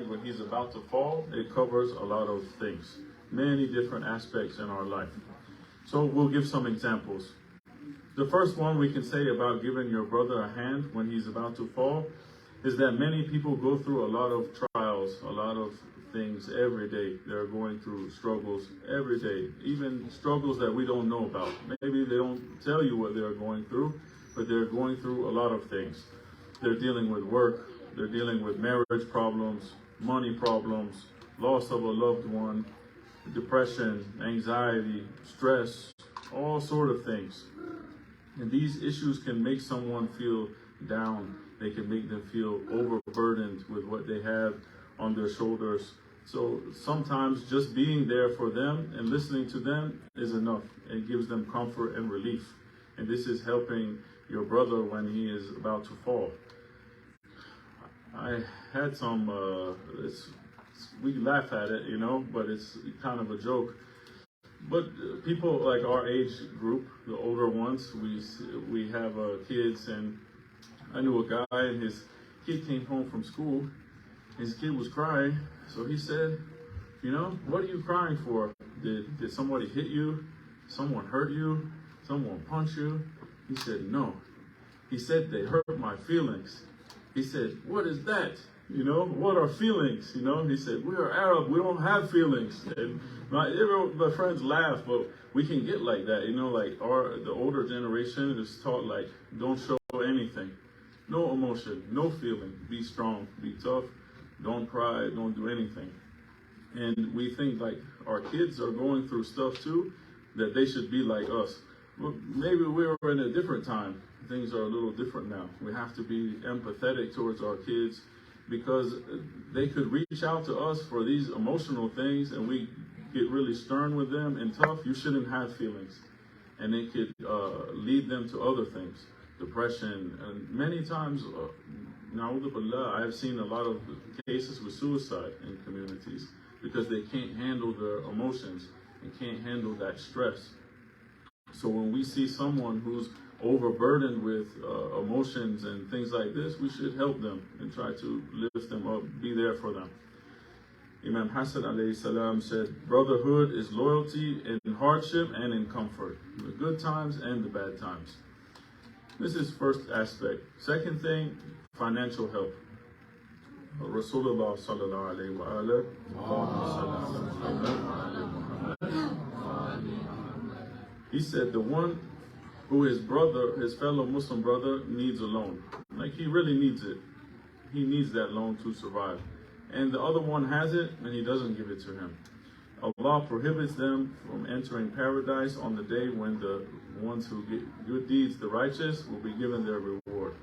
hand when he's about to fall, it covers a lot of things, many different aspects in our life. So we'll give some examples. The first one we can say about giving your brother a hand when he's about to fall is that many people go through a lot of trials, a lot of things every day. They're going through struggles every day, even struggles that we don't know about. Maybe they don't tell you what they're going through, but they're going through a lot of things. They're dealing with work, they're dealing with marriage problems, money problems, loss of a loved one, depression, anxiety, stress, all sort of things. And these issues can make someone feel down. They can make them feel overburdened with what they have on their shoulders. So sometimes just being there for them and listening to them is enough. It gives them comfort and relief. And this is helping your brother when he is about to fall. I had some, we laugh at it, but it's kind of a joke. But people like our age group, the older ones, we have kids, and I knew a guy and his kid came home from school. His kid was crying, so he said, what are you crying for? Did somebody hit you? Someone hurt you? Someone punch you? He said, no. He said, they hurt my feelings. He said, what is that? What are feelings? He said, we are Arab, we don't have feelings. And my friends laugh, but we can get like that, like the older generation is taught like, don't show anything. No emotion, no feeling. Be strong, be tough, don't cry, don't do anything. And we think like our kids are going through stuff too, that they should be like us. Well, maybe we're in a different time. Things are a little different now. We have to be empathetic towards our kids because they could reach out to us for these emotional things and we get really stern with them and tough. You shouldn't have feelings. And it could lead them to other things, depression. And many times, I have seen a lot of cases with suicide in communities because they can't handle their emotions and can't handle that stress. So when we see someone who's overburdened with emotions and things like this, we should help them and try to lift them up, be there for them. Imam Hassan alayhi salam said, brotherhood is loyalty in hardship and in comfort, the good times and the bad times. This is first aspect. Second thing, financial help. Rasulullah sallallahu alayhi wa he said the one who his fellow Muslim brother needs a loan. Like he really needs it. He needs that loan to survive. And the other one has it and he doesn't give it to him. Allah prohibits them from entering paradise on the day when the ones who get good deeds, the righteous, will be given their reward.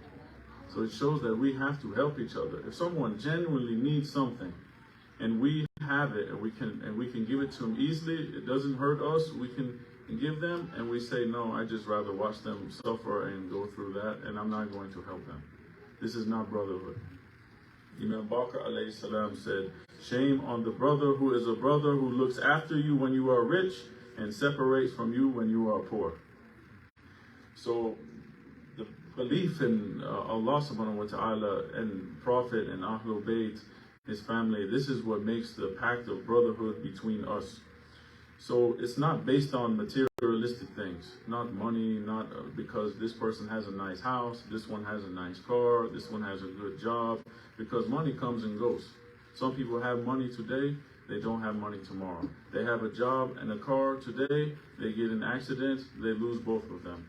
So it shows that we have to help each other. If someone genuinely needs something and we have it and we can give it to them easily, it doesn't hurt us, we can give them, and we say, no, I just rather watch them suffer and go through that, and I'm not going to help them. This is not brotherhood. Imam Bakr alayhi salam said, shame on the brother who is a brother who looks after you when you are rich and separates from you when you are poor. So the belief in Allah subhanahu wa ta'ala and Prophet and Ahlul Bayt, his family, this is what makes the pact of brotherhood between us. So it's not based on materialistic things, not money, not because this person has a nice house, this one has a nice car, this one has a good job, because money comes and goes. Some people have money today, they don't have money tomorrow. They have a job and a car today, they get in an accident, they lose both of them.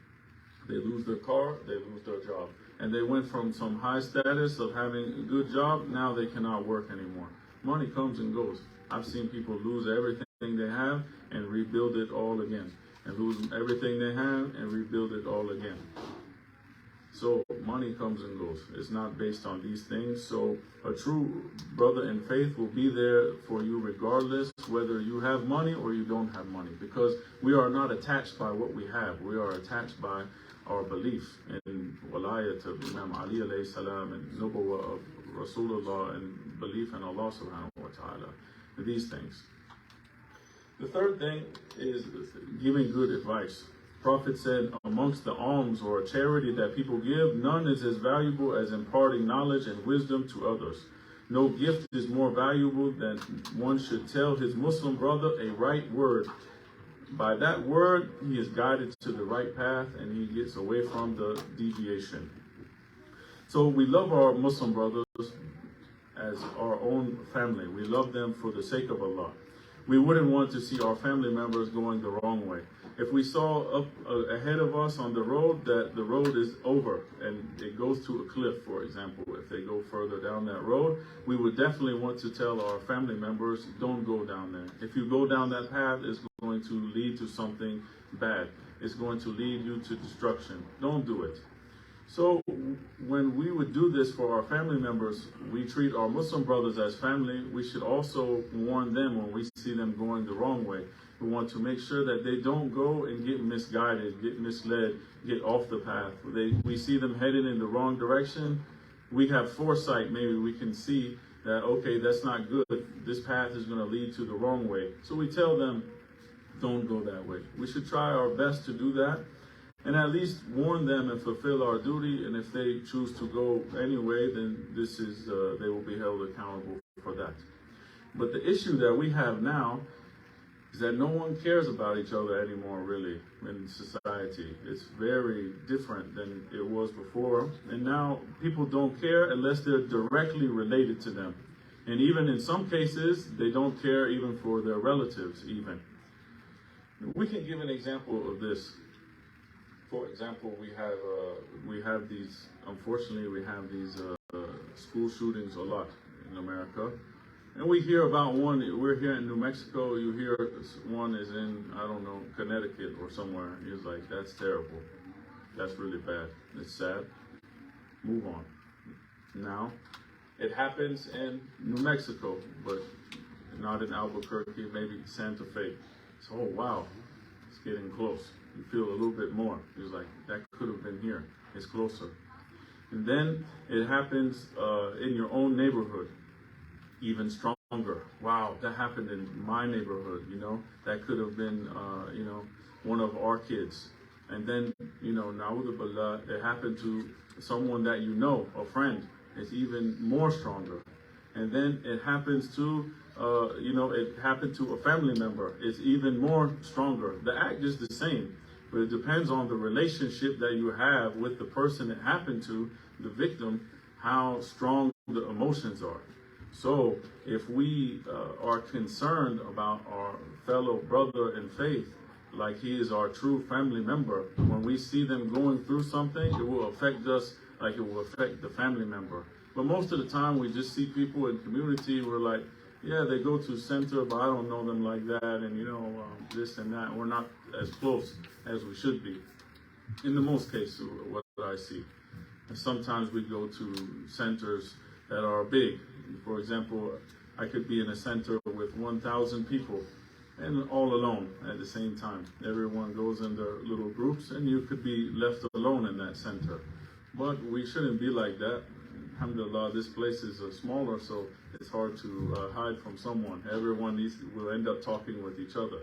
They lose their car, they lose their job. And they went from some high status of having a good job, now they cannot work anymore. Money comes and goes. I've seen people lose everything they have and rebuild it all again, and lose everything they have and rebuild it all again. So money comes and goes. It's not based on these things. So a true brother in faith will be there for you regardless whether you have money or you don't have money, because we are not attached by what we have. We are attached by our belief in walayat of Imam Ali alayhi salam and nubuwwah of Rasulullah and belief in Allah subhanahu wa ta'ala. These things. The third thing is giving good advice. Prophet said, amongst the alms or charity that people give, none is as valuable as imparting knowledge and wisdom to others. No gift is more valuable than one should tell his Muslim brother a right word. By that word, he is guided to the right path and he gets away from the deviation. So we love our Muslim brothers as our own family. We love them for the sake of Allah. We wouldn't want to see our family members going the wrong way. If we saw up ahead of us on the road that the road is over and it goes to a cliff, for example, if they go further down that road, we would definitely want to tell our family members, don't go down there. If you go down that path, it's going to lead to something bad. It's going to lead you to destruction. Don't do it. So when we would do this for our family members, we treat our Muslim brothers as family. We should also warn them when we see them going the wrong way. We want to make sure that they don't go and get misguided, get misled, get off the path. We see them headed in the wrong direction. We have foresight. Maybe we can see that, okay, that's not good. This path is going to lead to the wrong way. So we tell them, don't go that way. We should try our best to do that, and at least warn them and fulfill our duty. And if they choose to go anyway, then they will be held accountable for that. But the issue that we have now is that no one cares about each other anymore, really, in society. It's very different than it was before. And now people don't care unless they're directly related to them. And even in some cases, they don't care even for their relatives even. We can give an example of this. For example, we have these school shootings a lot in America. And we hear about one, we're here in New Mexico, you hear one is in, I don't know, Connecticut or somewhere. He's like, that's terrible. That's really bad. It's sad. Move on. Now, it happens in New Mexico, but not in Albuquerque, maybe Santa Fe. So, oh, wow, it's getting close. You feel a little bit more. He's like, that could have been here. It's closer. And then it happens in your own neighborhood. Even stronger. Wow, that happened in my neighborhood, that could have been, one of our kids. And then, na'udhu billah, it happened to someone that a friend. It's even more stronger. And then it happens to, it happened to a family member. It's even more stronger. The act is the same, but it depends on the relationship that you have with the person it happened to, the victim, how strong the emotions are. So if we are concerned about our fellow brother in faith, like he is our true family member, when we see them going through something, it will affect us like it will affect the family member. But most of the time, we just see people in community, we're like, yeah, they go to center, but I don't know them like that, and this and that. We're not as close as we should be. In the most cases, what I see. And sometimes we go to centers that are big. For example, I could be in a center with 1,000 people and all alone at the same time. Everyone goes in their little groups and you could be left alone in that center. But we shouldn't be like that. Alhamdulillah, this place is smaller, so it's hard to hide from someone. Everyone will end up talking with each other.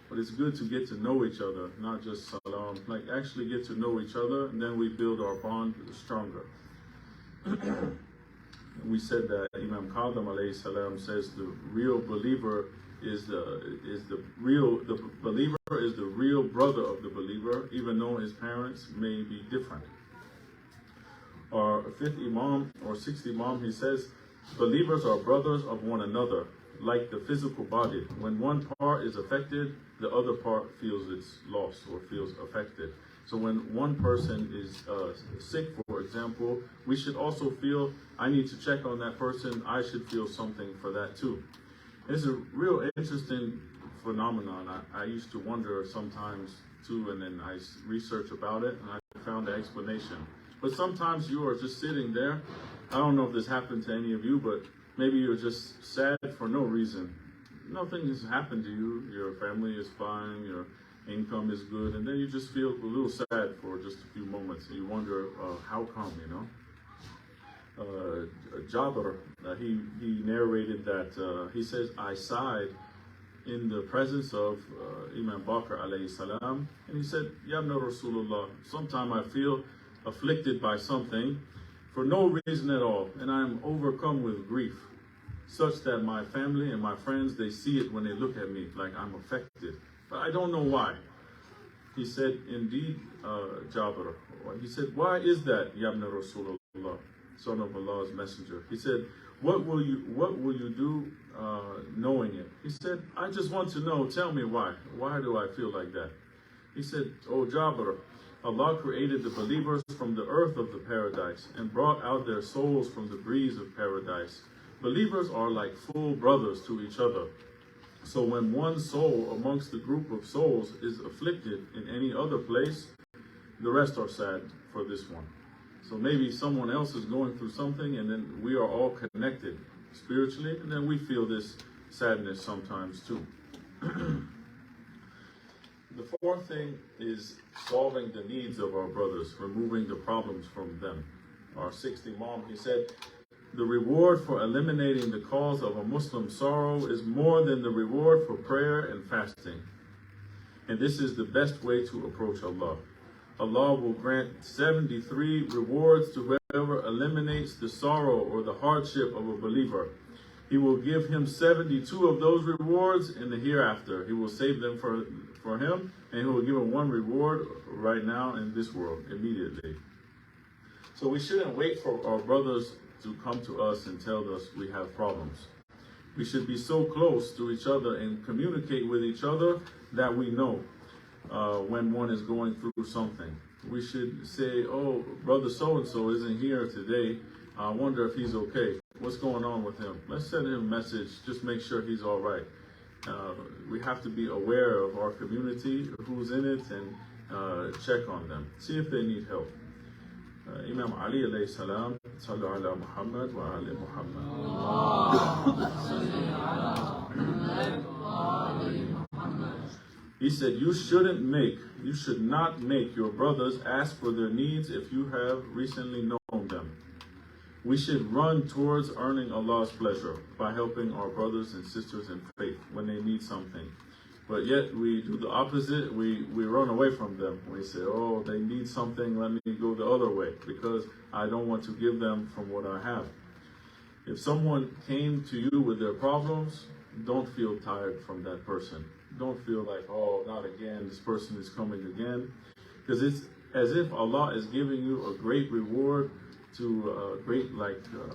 But it's good to get to know each other, not just salam, like actually get to know each other, and then we build our bond stronger. We said that Imam Qadam alayhi salam says the real believer is the believer is the real brother of the believer, even though his parents may be different. Our fifth Imam or sixth Imam, he says, believers are brothers of one another, like the physical body. When one part is affected, the other part feels its loss or feels affected. So when one person is sick, for example, we should also feel, I need to check on that person. I should feel something for that too. It's a real interesting phenomenon. I used to wonder sometimes too, and then I researched about it and I found the explanation. But sometimes you are just sitting there. I don't know if this happened to any of you, but maybe you're just sad for no reason. Nothing has happened to you. Your family is fine. Your income is good, and then you just feel a little sad for just a few moments, and you wonder how come, Jabir, he narrated that he says, I sighed in the presence of Imam Bakr alayhi salam, and he said, Ya Ibn Rasulullah, sometime I feel afflicted by something for no reason at all, and I am overcome with grief. such that my family and my friends, they see it when they look at me, like I'm affected. But I don't know why. He said, indeed, Jabir. He said, why is that, Yabna Rasulullah, son of Allah's messenger? He said, what will you do knowing it? He said, I just want to know, tell me why. Why do I feel like that? He said, oh Jabir, Allah created the believers from the earth of the paradise and brought out their souls from the breeze of paradise. Believers are like full brothers to each other. So when one soul amongst the group of souls is afflicted in any other place, the rest are sad for this one. So maybe someone else is going through something, and then we are all connected spiritually, and then we feel this sadness sometimes too. The fourth thing is solving the needs of our brothers, removing the problems from them. Our sixth Imam, he said, the reward for eliminating the cause of a Muslim sorrow is more than the reward for prayer and fasting. And this is the best way to approach Allah. Allah will grant 73 rewards to whoever eliminates the sorrow or the hardship of a believer. He will give him 72 of those rewards in the hereafter. He will save them for him, and he will give him one reward right now in this world, immediately. So we shouldn't wait for our brothers to come to us and tell us we have problems. We should be so close to each other and communicate with each other that we know when one is going through something. We should say, oh, brother so-and-so isn't here today. I wonder if he's okay. What's going on with him? Let's send him a message. Just make sure he's all right. We have to be aware of our community, who's in it, and check on them. See if they need help. Imam Ali alayhi salam, sallu ala Muhammad wa ali Muhammad. He said, you should not make your brothers ask for their needs if you have recently known them. We should run towards earning Allah's pleasure by helping our brothers and sisters in faith when they need something. But yet we do the opposite. We run away from them. We say, oh, they need something, let me go the other way, because I don't want to give them from what I have. If someone came to you with their problems, don't feel tired from that person. Don't feel like, oh, not again, this person is coming again. Because it's as if Allah is giving you a great reward to a great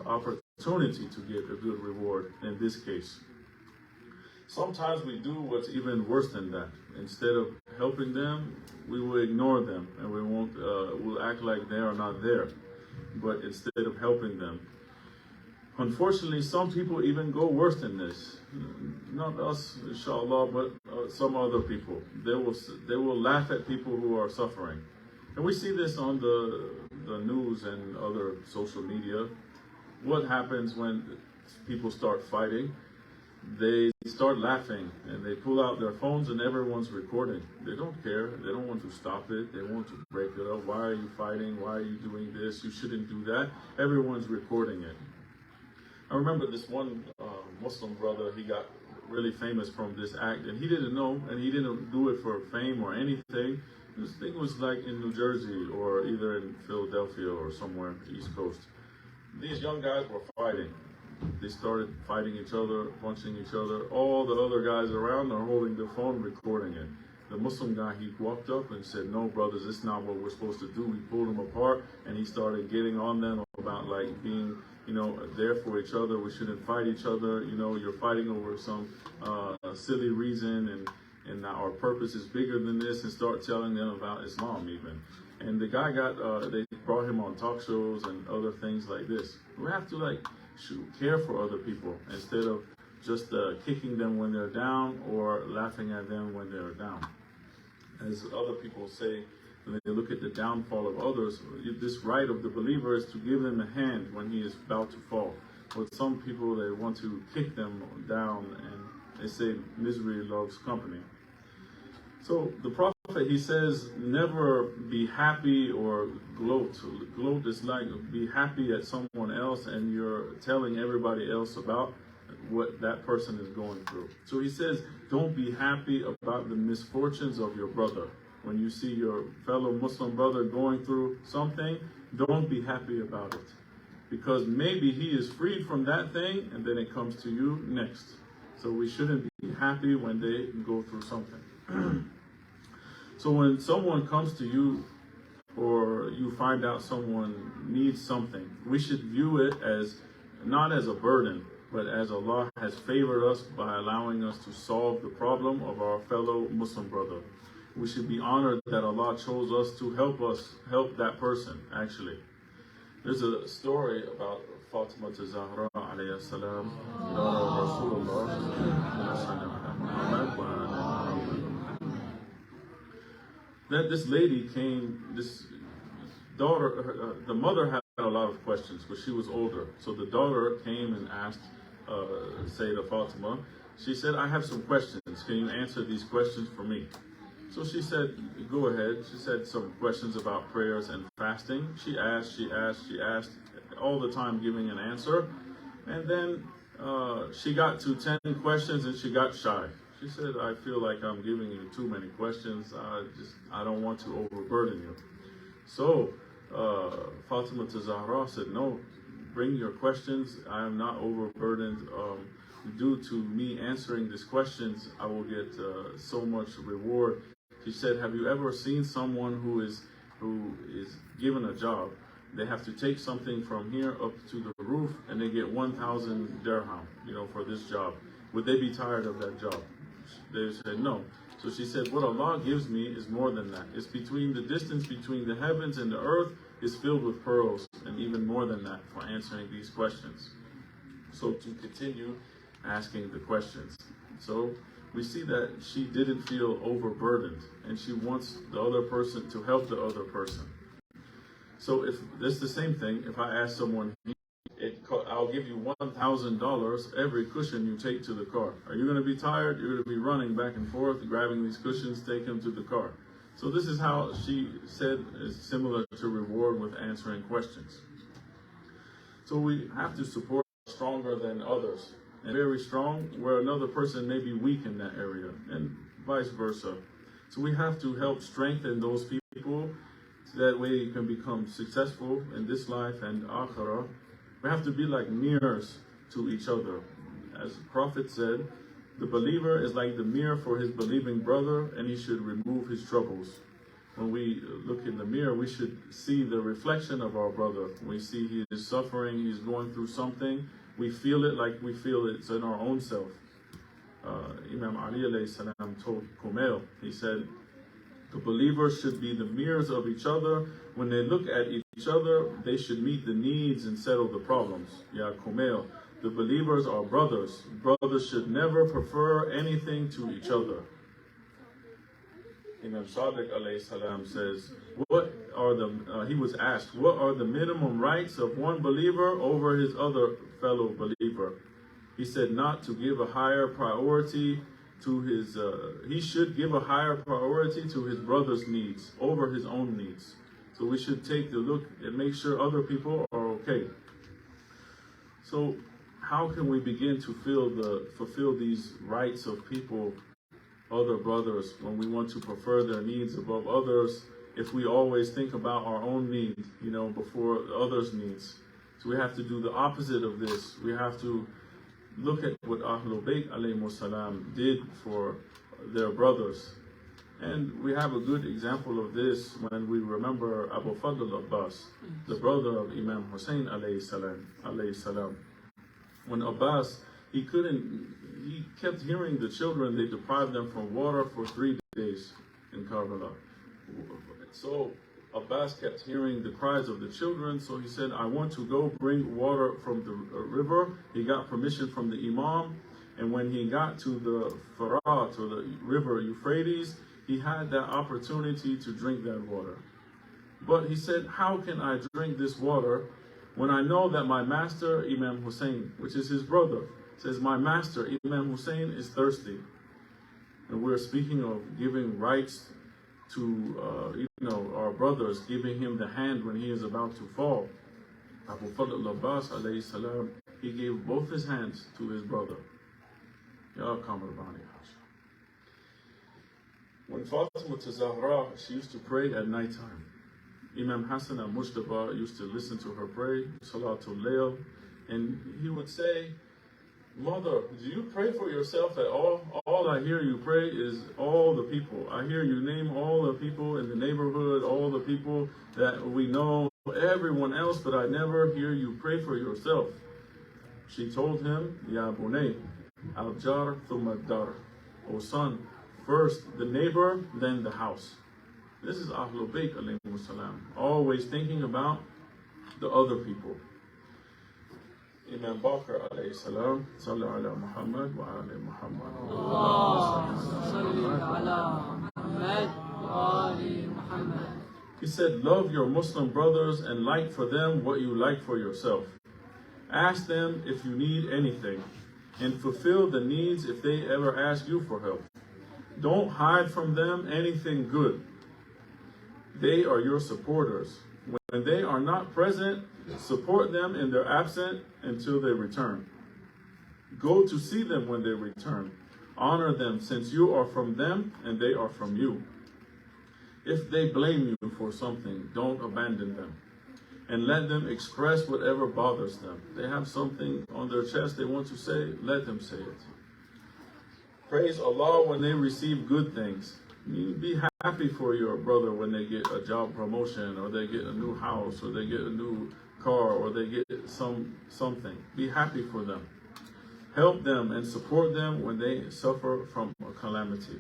opportunity to get a good reward in this case. Sometimes we do what's even worse than that. Instead of helping them, we will ignore them and we won't. We'll act like they are not there. But instead of helping them, unfortunately, some people even go worse than this. Not us, inshallah, but some other people. They will laugh at people who are suffering, and we see this on the news and other social media. What happens when people start fighting? They start laughing and they pull out their phones and everyone's recording. They don't care. They don't want to stop it. They want to break it up. Why are you fighting? Why are you doing this? You shouldn't do that. Everyone's recording it. I remember this one Muslim brother, he got really famous from this act, and he didn't know, and he didn't do it for fame or anything. This thing was like in New Jersey or either in Philadelphia or somewhere East Coast. These young guys were fighting. They started fighting each other, punching each other. All the other guys around are holding the phone, recording it. The Muslim guy, he walked up and said, no, brothers, this is not what we're supposed to do. We pulled them apart, and he started getting on them about being, there for each other. We shouldn't fight each other. You're fighting over some silly reason, and our purpose is bigger than this, and start telling them about Islam even. And the guy they brought him on talk shows and other things like this. We have to care for other people instead of just kicking them when they're down or laughing at them when they're down. As other people say, when they look at the downfall of others, this right of the believer is to give them a hand when he is about to fall. But some people, they want to kick them down, and they say misery loves company. So the Prophet, he says, never be happy or gloat. Gloat is like be happy at someone else and you're telling everybody else about what that person is going through. So he says, don't be happy about the misfortunes of your brother. When you see your fellow Muslim brother going through something, don't be happy about it. because maybe he is freed from that thing and then it comes to you next. So we shouldn't be happy when they go through something. So when someone comes to you or you find out someone needs something, we should view it as not as a burden, but as Allah has favored us by allowing us to solve the problem of our fellow Muslim brother. We should be honored that Allah chose us to help that person, actually. There's a story about Fatima Zahra alayhi salam, daughter of Rasulullah, that this lady came, this daughter, the mother had a lot of questions, but she was older. So the daughter came and asked Sayyidah Fatima, she said, I have some questions. Can you answer these questions for me? So she said, go ahead. She said some questions about prayers and fasting. She asked, all the time giving an answer. And then she got to 10 questions and she got shy. She said, I feel like I'm giving you too many questions. I don't want to overburden you. So Fatima Zahra said, no, bring your questions. I am not overburdened. Due to me answering these questions, I will get so much reward. She said, have you ever seen someone who is given a job? They have to take something from here up to the roof and they get 1,000 dirham, for this job. Would they be tired of that job? They said no. So she said, what Allah gives me is more than that. It's between the distance between the heavens and the earth is filled with pearls, and even more than that for answering these questions. So to continue asking the questions. So we see that she didn't feel overburdened, and she wants the other person to help the other person. So if it's the same thing, if I ask someone, I'll give you $1,000 every cushion you take to the car. Are you going to be tired? You're going to be running back and forth, grabbing these cushions, take them to the car. So this is how she said is similar to reward with answering questions. So we have to support stronger than others, and very strong where another person may be weak in that area, and vice versa. So we have to help strengthen those people, so that way you can become successful in this life and akhirah. We have to be like mirrors to each other. As the Prophet said, the believer is like the mirror for his believing brother, and he should remove his troubles. When we look in the mirror, we should see the reflection of our brother. We see he is suffering, he's going through something. We feel it like we feel it's in our own self. Imam Ali alayhi salam told Kumail, he said, the believers should be the mirrors of each other. When they look at each other, they should meet the needs and settle the problems. Ya Kumail, the believers are brothers. Brothers should never prefer anything to each other. Imam Sadiq alayhi salam says, he was asked, what are the minimum rights of one believer over his other fellow believer? He said, not to give a higher priority to his, he should give a higher priority to his brother's needs over his own needs. So we should take the look and make sure other people are okay. So how can we begin to fulfill these rights of people, other brothers, when we want to prefer their needs above others, if we always think about our own need, before others' needs? So we have to do the opposite of this. We have to look at what Ahlul Bayt alayhimu salam did for their brothers. And we have a good example of this when we remember Abu Fadl Abbas, the brother of Imam Hussein alayhi salam. When Abbas, he kept hearing the children, they deprived them from water for 3 days in Karbala. So Abbas kept hearing the cries of the children, so he said, I want to go bring water from the river. He got permission from the Imam, and when he got to the Farat, or the river Euphrates, he had that opportunity to drink that water. But he said, how can I drink this water when I know that my master, Imam Hussein, which is his brother, says, my master, Imam Hussein, is thirsty. And we're speaking of giving rights to our brothers, giving him the hand when he is about to fall. Abu Fadl Abbas alayhi salam, he gave both his hands to his brother. Ya Kamarbani. When Fatima Zahra, she used to pray at nighttime. Imam Hassan al-Mujtaba used to listen to her pray, Salatul Layl, and he would say, "Mother, do you pray for yourself at all? All I hear you pray is all the people. I hear you name all the people in the neighborhood, all the people that we know, everyone else, but I never hear you pray for yourself." She told him, "Ya bunay, al-jar thumma dar." O son, first the neighbor, then the house. This is Ahlul Bayt alayhi salam, always thinking about the other people. Imam Bakr alayhi salam, Salli ala Muhammad wa ala Muhammad. He said, love your Muslim brothers and like for them what you like for yourself. Ask them if you need anything, and fulfill the needs if they ever ask you for help. Don't hide from them anything good. They are your supporters. When they are not present, support them in their absence until they return. Go to see them when they return. Honor them, since you are from them and they are from you. If they blame you for something, don't abandon them, and let them express whatever bothers them. They have something on their chest they want to say, let them say it. Praise Allah when they receive good things. Be happy for your brother when they get a job promotion, or they get a new house, or they get a new car, or they get something. Be happy for them. Help them and support them when they suffer from a calamity.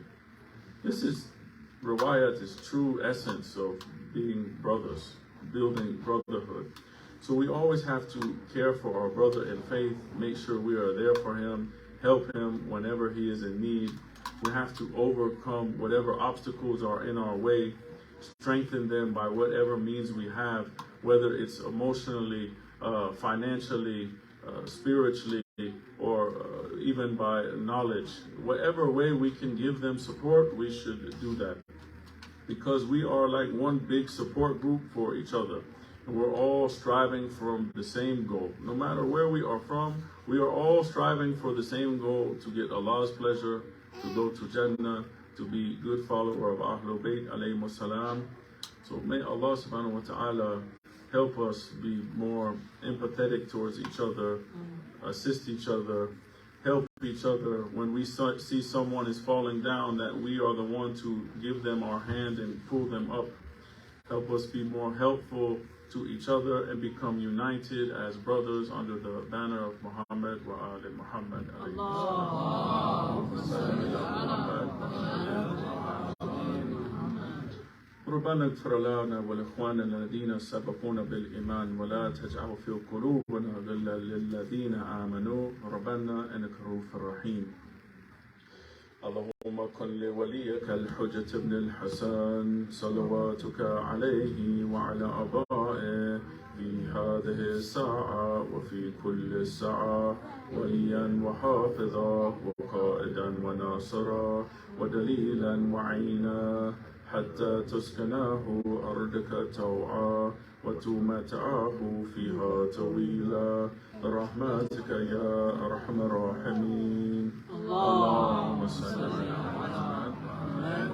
This is riwayat, is true essence of being brothers, building brotherhood. So we always have to care for our brother in faith, make sure we are there for him, help him whenever he is in need. We have to overcome whatever obstacles are in our way, strengthen them by whatever means we have, whether it's emotionally, financially, spiritually, or even by knowledge. Whatever way we can give them support, we should do that. Because we are like one big support group for each other. And we're all striving from the same goal. No matter where we are from, we are all striving for the same goal, to get Allah's pleasure, to go to Jannah, to be good follower of Ahlul Bayt alayhimu salam. So may Allah subhanahu wa ta'ala help us be more empathetic towards each other, assist each other, help each other. When we see someone is falling down, that we are the one to give them our hand and pull them up. Help us be more helpful to each other and become united as brothers under the banner of Muhammad wa ali Muhammad. ربنا اغفر لنا ولإخواننا الذين سبقونا بالإيمان ولا تجعل في قلوبنا غلا للذين آمنوا ربنا إنك رؤوف رحيم. اللهم كن لوليك الحجة بن الحسن صلواتك عليه وعلى آبائه في هذه الساعة وفي كل ساعة وليا وحافظا وقائدا وناصرا ودليلا وعينا، حتى تسكناه أرضك توعا وتمتعه فيها طويلا برحمتك يا أرحم الراحمين. اللهم صل على محمد